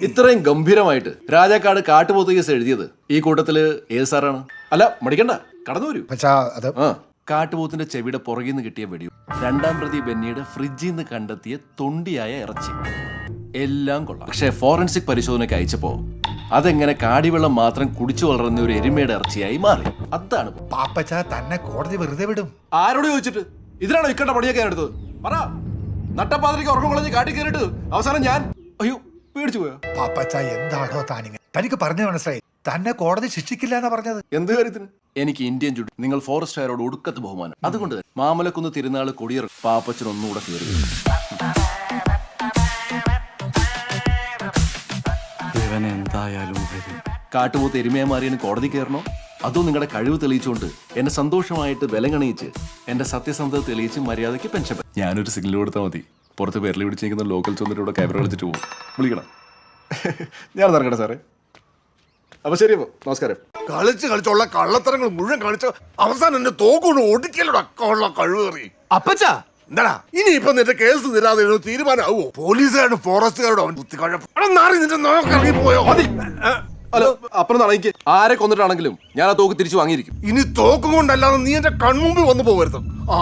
ഇത്രയും ഗംഭീരമായിട്ട് രാജാക്കാട് കാട്ടുപോത്ത് കേസ് എഴുതിയത് ഈ കൂട്ടത്തില് ഏത് സാറാണ്? അല്ല മടിക്കണ്ട, കടന്നു വരൂ. കാട്ടുപോത്തിന്റെ ചെവിയുടെ പുറകിൽ നിന്ന് കിട്ടിയ വെടിയും രണ്ടാം പ്രതി ബെന്നിയുടെ ഫ്രിഡ്ജിൽ നിന്ന് കണ്ടെത്തിയ തൊണ്ടിയായ ഇറച്ചി എല്ലാം കൊള്ളാം. പക്ഷെ ഫോറൻസിക് പരിശോധനയ്ക്ക് അയച്ചപ്പോ അതെങ്ങനെ കാടിവെള്ളം മാത്രം കുടിച്ചു വളർന്ന ഒരു എരുമയുടെ ഇറച്ചിയായി മാറി. അതാണ് പാപ്പച്ച തന്നെ കോടതി വെറുതെ വിടും. ആരോട് ചോദിച്ചിട്ട്? ഇതിനാണോ ഇക്കണ്ട പണിയൊക്കെ ഞാൻ എടുത്തത്? പറ. നട്ടപ്പാതിരിക്ക് ഉറക്കം കളഞ്ഞ് കാട്ടി കയറിട്ട് അവസാനം ഞാൻ അയ്യോ പേടിച്ചു പോയോ? പാപ്പച്ച എന്താണോ താനിങ്ങനെ? തനിക്ക് പറഞ്ഞു മനസ്സിലായി, തന്നെ കോടതി ശിക്ഷിക്കില്ല എന്നാ പറഞ്ഞത്. എന്ത് കാര്യത്തിന്? എനിക്ക് ഇന്ത്യൻ ജുഡി, നിങ്ങൾ ഫോറസ്റ്റുകാരോട് ഒടുക്കത്ത് ബഹുമാനം. അതുകൊണ്ട് മാമലക്കുന്ന് തിരുനാള് കൊടിയർ പാപ്പച്ചൻ ഒന്നുകൂടെ കയറി. എന്തായാലും കാട്ടുപോത്ത് എരുമയെ മാറിയതിന് കോടതി കയറണോ? അതോ നിങ്ങളുടെ കഴിവ് തെളിയിച്ചുകൊണ്ട് എന്നെ സന്തോഷമായിട്ട് വിലങ്ങണിയിച്ച് എന്റെ സത്യസന്ധത തെളിയിച്ച് മര്യാദയ്ക്ക് പെൻഷൻ ഞാനൊരു സിഗ്നൽ കൊടുത്താൽ മതി. പുറത്ത് പേരിൽ പിടിച്ചിരിക്കുന്ന ലോക്കൽസ് വന്നിട്ട് ഇവിടെ ക്യാമറ കളിച്ചിട്ട് പോകും. വിളിക്കണം. ഞാൻ ഇറങ്ങട്ടെ സാറേ. അപ്പൊ ശരി, നമസ്കാരം. കളിച്ചുള്ള കള്ളത്തരങ്ങൾ മുഴുവൻ കളിച്ച് അവസാനം എന്നെ തോക്കൊണ്ട് ഒടിക്കലോ കഴിവേറി. അപ്പച്ചാ എന്താടാ ഇനിയിപ്പൊ നിന്റെ കേസ് തരാതെ തീരുമാനമാവോ? പോലീസുകാരുടെ ഫോറസ്റ്റുകാരോട് അവൻ നിന്റെ നോക്കിറങ്ങി പോയോ? മതി. അല്ല അപ്പുറം എനിക്ക് ആരെ കൊന്നിട്ടാണെങ്കിലും ഞാൻ ആ തോക്ക് തിരിച്ചു വാങ്ങിയിരിക്കും. ഇനി തോക്കും കൊണ്ടല്ലാതെ നീ എന്റെ കൺമുമ്പിൽ വന്നു പോകരുത്. ആ